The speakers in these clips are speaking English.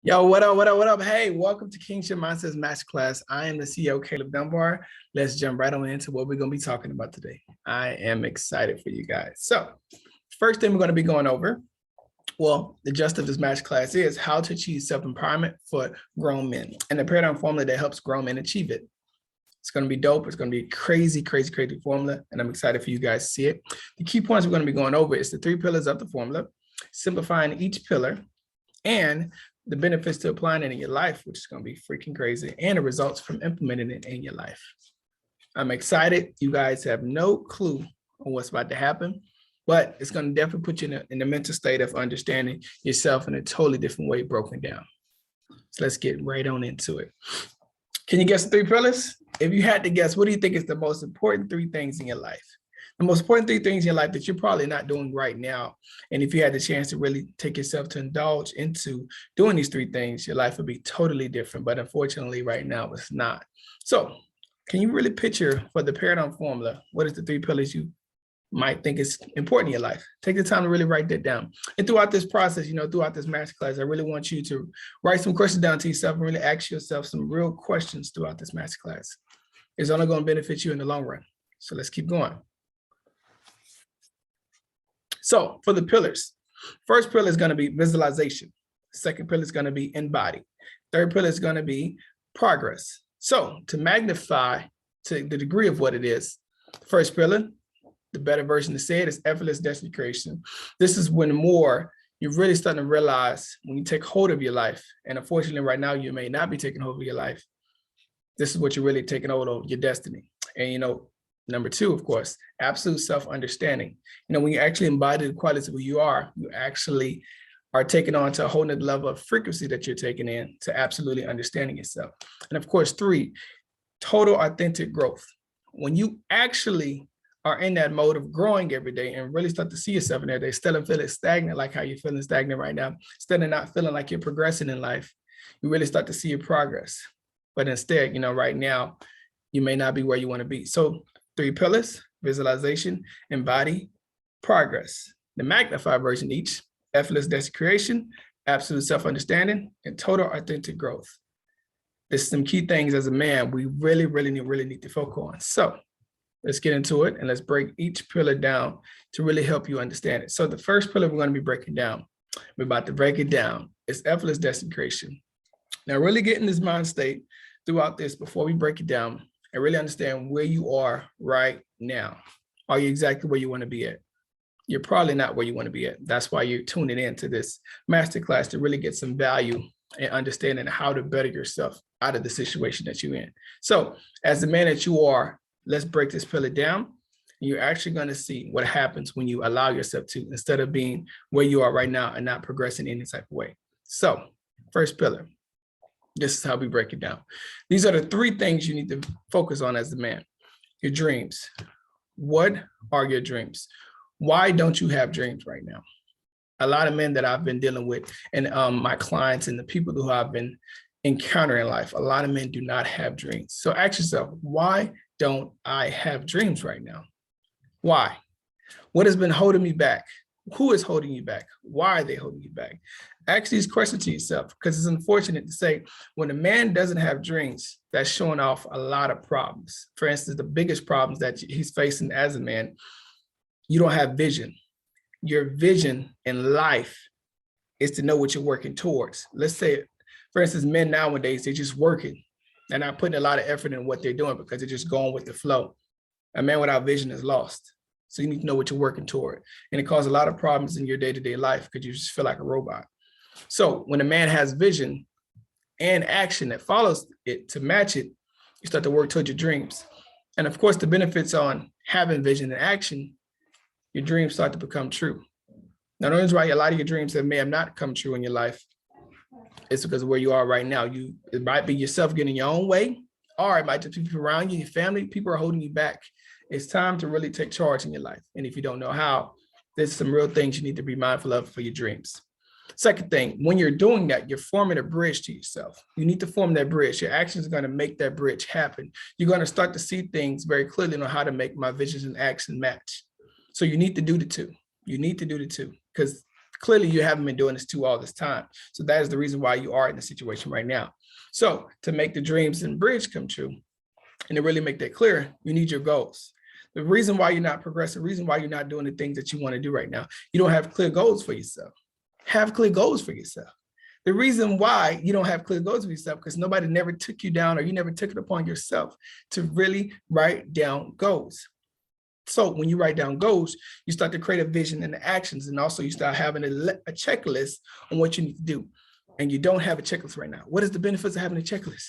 Yo, what up, what up, what up? Hey, welcome to Kingship Mindsets Masterclass. I am the CEO, Caleb Dunbar. Let's jump right on into what we're going to be talking about today. I am excited for you guys. So, first thing we're going to be going over, well, the gist of this masterclass is how to achieve self-empowerment for grown men and the paradigm formula that helps grown men achieve it. It's going to be dope. It's going to be a crazy, crazy, crazy formula, and I'm excited for you guys to see it. The key points we're going to be going over is the 3 pillars of the formula, simplifying each pillar, and the benefits to applying it in your life, which is going to be freaking crazy, and the results from implementing it in your life. I'm excited. You guys have no clue on what's about to happen, but it's going to definitely put you in a mental state of understanding yourself in a totally different way, broken down. So let's get right on into it. Can you guess the 3 pillars? If you had to guess, what do you think is the most important 3 things in your life? The most important 3 things in your life that you're probably not doing right now. And if you had the chance to really take yourself to indulge into doing these 3 things, your life would be totally different. But unfortunately, right now, it's not. So can you really picture for the paradigm formula, what is the 3 pillars you might think is important in your life? Take the time to really write that down. And throughout this process, throughout this masterclass, I really want you to write some questions down to yourself and really ask yourself some real questions throughout this masterclass. It's only going to benefit you in the long run. So let's keep going. So for the pillars, first pillar is going to be visualization. Second pillar is going to be embody. Third pillar is going to be progress. So to magnify to the degree of what it is, the first pillar, the better version to say it, is effortless destiny creation. This is when you're really starting to realize when you take hold of your life. And unfortunately, right now, you may not be taking hold of your life. This is what you're really taking hold of, your destiny. And number 2, of course, absolute self-understanding. When you actually embody the qualities of who you actually are taking on to a whole nother level of frequency that you're taking in to absolutely understanding yourself. And of course, 3, total authentic growth. When you actually are in that mode of growing every day and really start to see yourself in there, instead of feeling stagnant like how you're feeling stagnant right now, instead of not feeling like you're progressing in life, you really start to see your progress. But instead, right now, you may not be where you want to be. So 3 pillars: visualization, embody, progress. The magnified version each: effortless destiny creation, absolute self-understanding, and total authentic growth. There's some key things as a man we really need to focus on. So let's get into it and let's break each pillar down to really help you understand it. So the first pillar we're going to be breaking down, we're about to break it down, is effortless destiny creation. Now, really get in this mind state throughout this before we break it down and really understand where you are right now. Are you exactly where you want to be at? You're probably not where you want to be at. That's why you're tuning into this masterclass to really get some value and understanding how to better yourself out of the situation that you're in. So as the man that you are, let's break this pillar down. And you're actually going to see what happens when you allow yourself to, instead of being where you are right now and not progressing in any type of way. So first pillar. This is how we break it down. These are the 3 things you need to focus on as a man. Your dreams. What are your dreams? Why don't you have dreams right now? A lot of men that I've been dealing with and my clients and the people who I've been encountering in life, a lot of men do not have dreams. So ask yourself, why don't I have dreams right now? Why? What has been holding me back? Who is holding you back? Why are they holding you back? Ask these questions to yourself, because it's unfortunate to say when a man doesn't have dreams, that's showing off a lot of problems. For instance, the biggest problems that he's facing as a man, you don't have vision. Your vision in life is to know what you're working towards. Let's say, for instance, men nowadays, they're just working. They're not putting a lot of effort in what they're doing because they're just going with the flow. A man without vision is lost. So you need to know what you're working toward. And it causes a lot of problems in your day-to-day life because you just feel like a robot. So when a man has vision and action that follows it to match it, you start to work towards your dreams. And of course, the benefits on having vision and action, your dreams start to become true. Now, the reason why a lot of your dreams that may have not come true in your life is because of where you are right now. It might be yourself getting your own way, or it might just be people around you, your family, people are holding you back. It's time to really take charge in your life. And if you don't know how, there's some real things you need to be mindful of for your dreams. Second thing, when you're doing that, you're forming a bridge to yourself. You need to form that bridge. Your actions are going to make that bridge happen. You're going to start to see things very clearly on how to make my visions and action match. So you need to do the 2. You need to do the 2 because Clearly, you haven't been doing this too all this time. So that is the reason why you are in the situation right now. So to make the dreams and bridge come true, and to really make that clear, you need your goals. The reason why you're not progressing, the reason why you're not doing the things that you want to do right now, you don't have clear goals for yourself. Have clear goals for yourself. The reason why you don't have clear goals for yourself, because nobody never took you down, or you never took it upon yourself to really write down goals. So when you write down goals, you start to create a vision and actions, and also you start having a checklist on what you need to do. And you don't have a checklist right now. What is the benefits of having a checklist?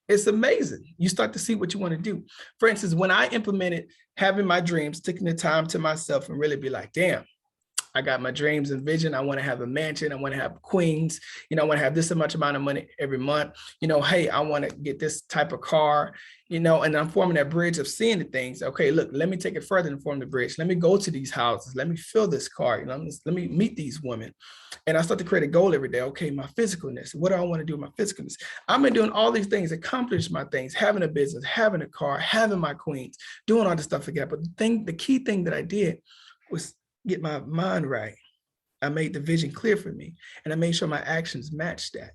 It's amazing. You start to see what you want to do. For instance, when I implemented having my dreams, taking the time to myself and really be like, damn, I got my dreams and vision. I want to have a mansion. I want to have queens. I want to have this much amount of money every month. Hey, I want to get this type of car, and I'm forming that bridge of seeing the things. Okay, look, let me take it further and form the bridge. Let me go to these houses. Let me fill this car. Let me meet these women. And I start to create a goal every day. Okay, my physicalness. What do I want to do with my physicalness? I've been doing all these things, accomplish my things, having a business, having a car, having my queens, doing all this stuff again. But the key thing that I did was get my mind right. I made the vision clear for me, and I made sure my actions matched that.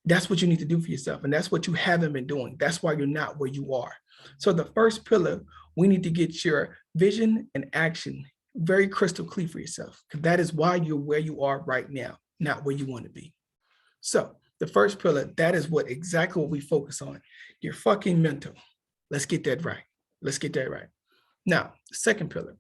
That's what you need to do for yourself. And that's what you haven't been doing. That's why you're not where you are. So the first pillar, we need to get your vision and action very crystal clear for yourself, because that is why you're where you are right now, not where you want to be. So the first pillar, that is exactly what we focus on. Your fucking mental. Let's get that right. Let's get that right. Now, the second pillar,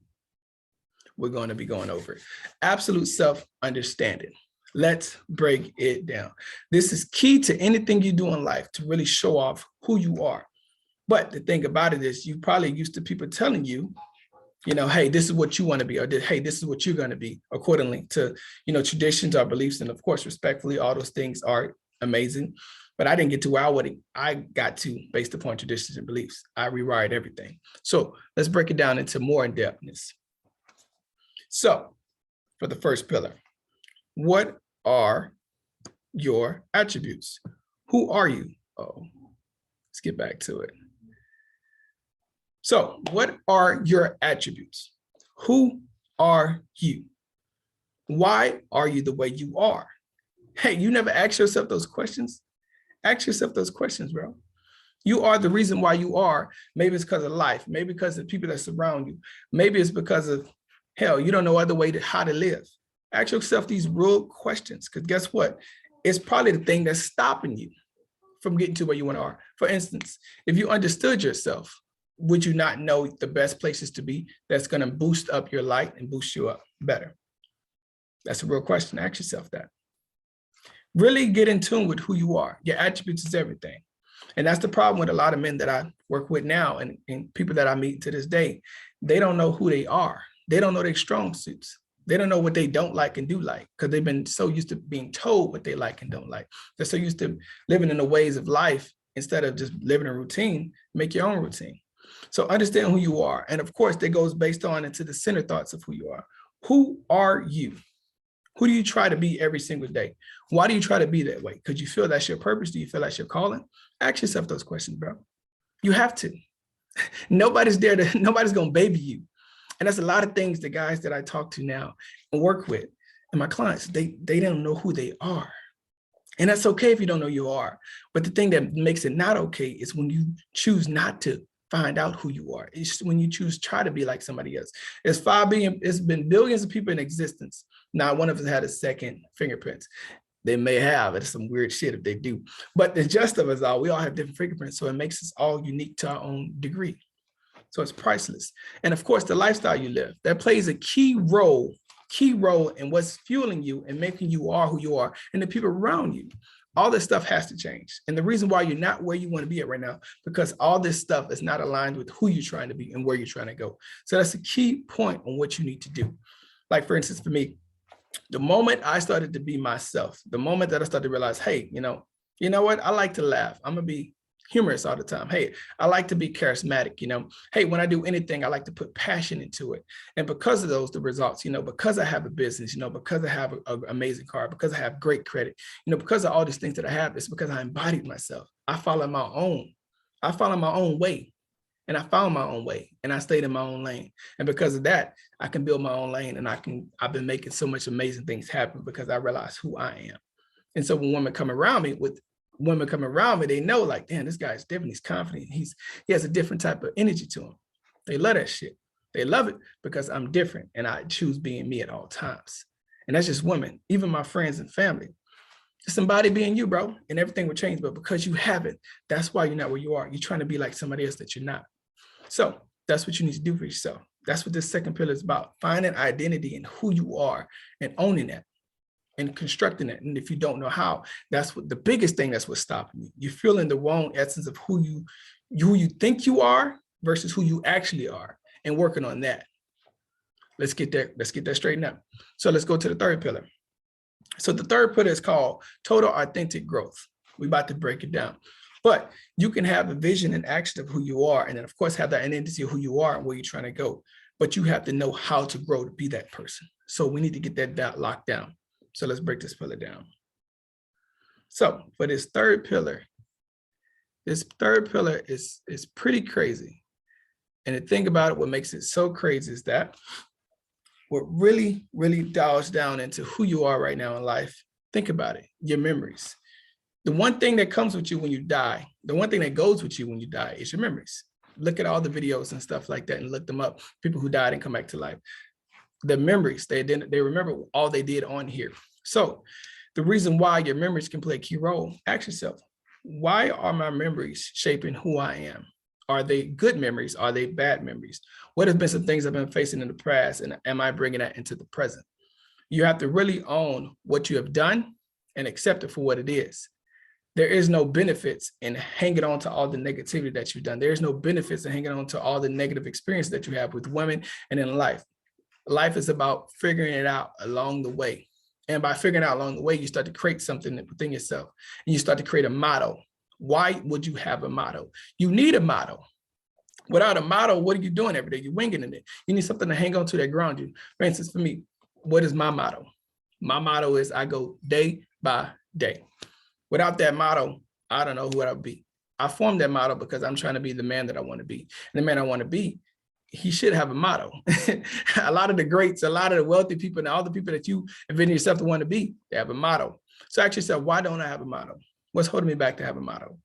we're going to be going over it. Absolute self-understanding. Let's break it down. This is key to anything you do in life, to really show off who you are. But the thing about it is, you probably used to people telling you, hey, this is what you want to be, or hey, this is what you're going to be, accordingly to, traditions or beliefs. And of course, respectfully, all those things are amazing. But I didn't get to where I got to based upon traditions and beliefs. I rewired everything. So let's break it down into more in-depthness. So for the first pillar, what are your attributes? Who are you? Oh, let's get back to it. So what are your attributes? Who are you? Why are you the way you are? Hey, you never ask yourself those questions? Ask yourself those questions, bro. You are the reason why you are. Maybe it's because of life. Maybe because of the people that surround you. Maybe it's because of, hell, you don't know other way to how to live. Ask yourself these real questions, because guess what? It's probably the thing that's stopping you from getting to where you want to are. For instance, if you understood yourself, would you not know the best places to be that's going to boost up your light and boost you up better? That's a real question. Ask yourself that. Really get in tune with who you are. Your attributes is everything. And that's the problem with a lot of men that I work with now, and people that I meet to this day. They don't know who they are. They don't know their strong suits. They don't know what they don't like and do like, because they've been so used to being told what they like and don't like. They're so used to living in the ways of life instead of just living a routine. Make your own routine. So understand who you are. And of course, that goes based on into the center thoughts of who you are. Who are you? Who do you try to be every single day? Why do you try to be that way? Because you feel that's your purpose? Do you feel that's your calling? Ask yourself those questions, bro. You have to. Nobody's going to baby you. And that's a lot of things the guys that I talk to now and work with and my clients, they don't know who they are. And that's okay if you don't know you are. But the thing that makes it not okay is when you choose not to find out who you are. It's when you choose try to be like somebody else. It's been billions of people in existence. Not one of us had a second fingerprints. They may have. It's some weird shit if they do. But the gist of us all, we all have different fingerprints. So it makes us all unique to our own degree. So it's priceless. And of course, the lifestyle you live, that plays a key role in what's fueling you and making you are who you are and the people around you. All this stuff has to change. And the reason why you're not where you want to be at right now, because all this stuff is not aligned with who you're trying to be and where you're trying to go. So that's a key point on what you need to do. Like, for instance, for me, the moment I started to be myself, the moment that I started to realize, hey, you know what? I like to laugh. I'm going to be humorous all the time. Hey, I like to be charismatic, Hey, when I do anything, I like to put passion into it. And because of those, the results, because I have a business, because I have an amazing car, because I have great credit, because of all these things that I have, it's because I embodied myself. I follow my own way. And I found my own way and I stayed in my own lane. And because of that, I can build my own lane and I've been making so much amazing things happen because I realize who I am. And so when women come around me, they know like, damn, this guy's different. He's confident. He has a different type of energy to him. They love that shit. They love it because I'm different and I choose being me at all times. And that's just women, even my friends and family. Just embody being you, bro, and everything will change. But because you haven't, that's why you're not where you are. You're trying to be like somebody else that you're not. So that's what you need to do for yourself. That's what this second pillar is about. Finding identity in who you are and owning that and constructing it. And if you don't know how, that's what the biggest thing that's what's stopping you. You're feeling the wrong essence of who you think you are versus who you actually are, and working on that. Let's get that straightened up. So let's go to the third pillar. So the third pillar is called total authentic growth. We're about to break it down. But you can have a vision and action of who you are, and then of course have that identity of who you are and where you're trying to go. But you have to know how to grow to be that person. So we need to get that locked down. So let's break this pillar down. So for this third pillar is pretty crazy. And to think about it, what makes it so crazy is that what really, really dials down into who you are right now in life. Think about it, your memories. The one thing that comes with you when you die, the one thing that goes with you when you die is your memories. Look at all the videos and stuff like that and look them up, people who died and come back to life. The memories, they remember all they did on here. So the reason why your memories can play a key role, ask yourself, why are my memories shaping who I am? Are they good memories? Are they bad memories? What have been some things I've been facing in the past, and am I bringing that into the present? You have to really own what you have done and accept it for what it is. There is no benefits in hanging on to all the negativity that you've done. There's no benefits in hanging on to all the negative experiences that you have with women and in life. Life is about figuring it out along the way. And by figuring out along the way, you start to create something within yourself and you start to create a motto. Why would you have a motto? You need a motto. Without a motto, what are you doing every day? You're winging it. You need something to hang on to that ground you. For instance, for me, what is my motto? My motto is I go day by day. Without that motto, I don't know who I would be. I formed that motto because I'm trying to be the man that I want to be. And the man I want to be, he should have a motto. A lot of the greats, a lot of the wealthy people, and all the people that you envision yourself to want to be, they have a motto. So ask yourself, why don't I have a motto? What's holding me back to have a motto?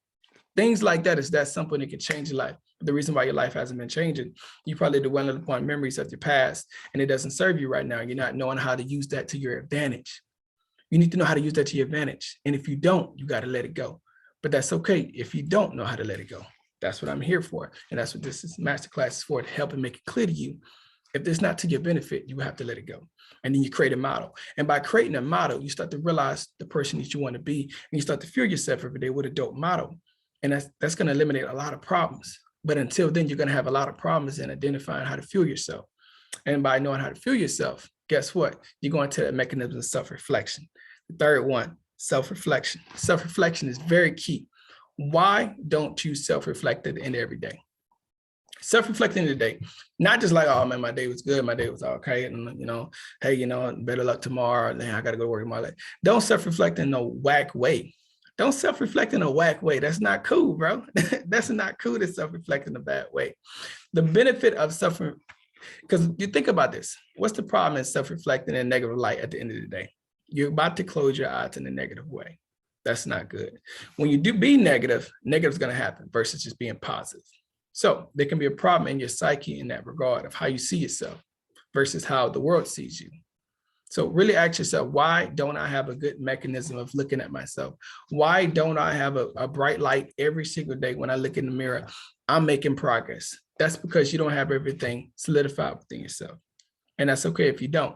Things like that is that simple and it can change your life. The reason why your life hasn't been changing, you probably dwelling upon memories of your past and it doesn't serve you right now. You're not knowing how to use that to your advantage. You need to know how to use that to your advantage. And if you don't, you got to let it go. But that's okay if you don't know how to let it go. That's what I'm here for. And that's what this masterclass is for, to help and make it clear to you. If it's not to your benefit, you have to let it go. And then you create a model. And by creating a model, you start to realize the person that you want to be. And you start to fuel yourself every day with a dope model. And that's going to eliminate a lot of problems. But until then, you're going to have a lot of problems in identifying how to fuel yourself. And by knowing how to fuel yourself, guess what? You're going to that mechanism of self-reflection. The third one, self-reflection. Self-reflection is very key. Why don't you self-reflect at the end of every day? Self-reflecting the day, not just like, oh man, my day was good, my day was okay, and hey, better luck tomorrow, then I gotta go work my life. Don't self-reflect in no whack way. Don't self-reflect in a whack way. That's not cool, bro. That's not cool to self-reflect in a bad way. The benefit of because you think about this, what's the problem in self-reflecting in negative light at the end of the day? You're about to close your eyes in a negative way. That's not good. When you do be negative, negative is going to happen versus just being positive. So there can be a problem in your psyche in that regard of how you see yourself versus how the world sees you. So really ask yourself, why don't I have a good mechanism of looking at myself? Why don't I have a bright light every single day when I look in the mirror? I'm making progress. That's because you don't have everything solidified within yourself. And that's okay if you don't,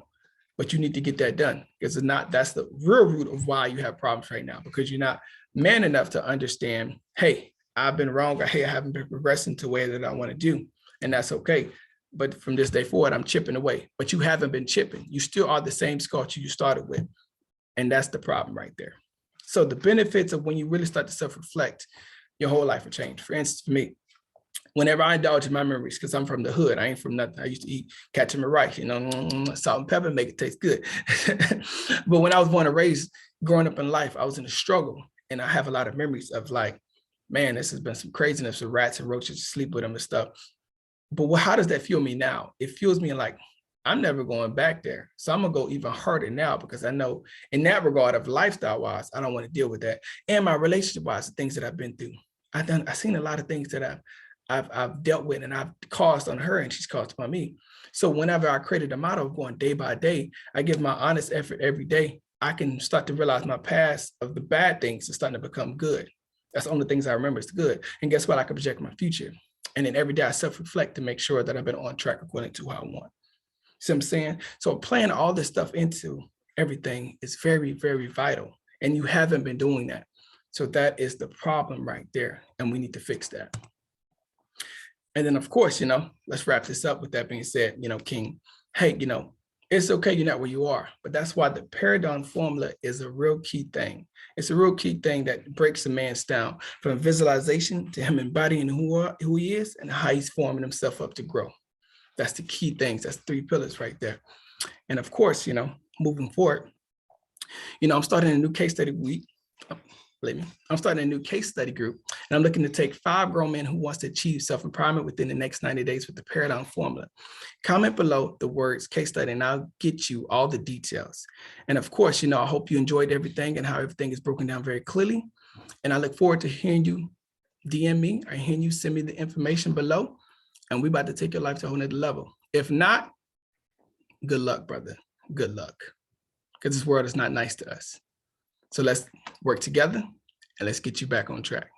but you need to get that done because that's the real root of why you have problems right now, because you're not man enough to understand, hey, I've been wrong, or hey, I haven't been progressing to the way that I want to do. And that's okay. But from this day forward, I'm chipping away. But you haven't been chipping. You still are the same sculpture you started with. And that's the problem right there. So the benefits of when you really start to self-reflect, your whole life will change. For instance, for me, whenever I indulge in my memories, because I'm from the hood, I ain't from nothing. I used to eat catching my rice, salt and pepper, make it taste good. But when I was born and raised, growing up in life, I was in a struggle. And I have a lot of memories of like man, this has been some craziness with rats and roaches, sleep with them and stuff. But how does that fuel me now? It fuels me like, I'm never going back there. So I'm gonna go even harder now, because I know in that regard of lifestyle wise, I don't want to deal with that. And my relationship wise, the things that I've been through. I've seen a lot of things that I've dealt with and I've caused on her and she's caused on me. So whenever I created a motto of going day by day, I give my honest effort every day. I can start to realize my past of the bad things is starting to become good. That's the only things I remember is good. And guess what? I can project my future. And then every day I self-reflect to make sure that I've been on track according to how I want. See what I'm saying? So playing all this stuff into everything is very, very vital. And you haven't been doing that. So that is the problem right there. And we need to fix that. And then, of course, let's wrap this up with that being said, King, hey, it's okay you're not where you are, but that's why the paradigm formula is a real key thing. It's a real key thing that breaks a man's down from visualization to him embodying who he is and how he's forming himself up to grow. That's the key things. That's 3 pillars right there. And of course, moving forward, I'm starting a new case study week. I'm starting a new case study group, and I'm looking to take 5 grown men who wants to achieve self-empowerment within the next 90 days with the paradigm formula. Comment below the words case study, and I'll get you all the details. And of course, I hope you enjoyed everything and how everything is broken down very clearly. And I look forward to hearing you DM me or hearing you send me the information below. And we're about to take your life to a whole nother level. If not, good luck, brother. Good luck. Because this world is not nice to us. So let's work together and let's get you back on track.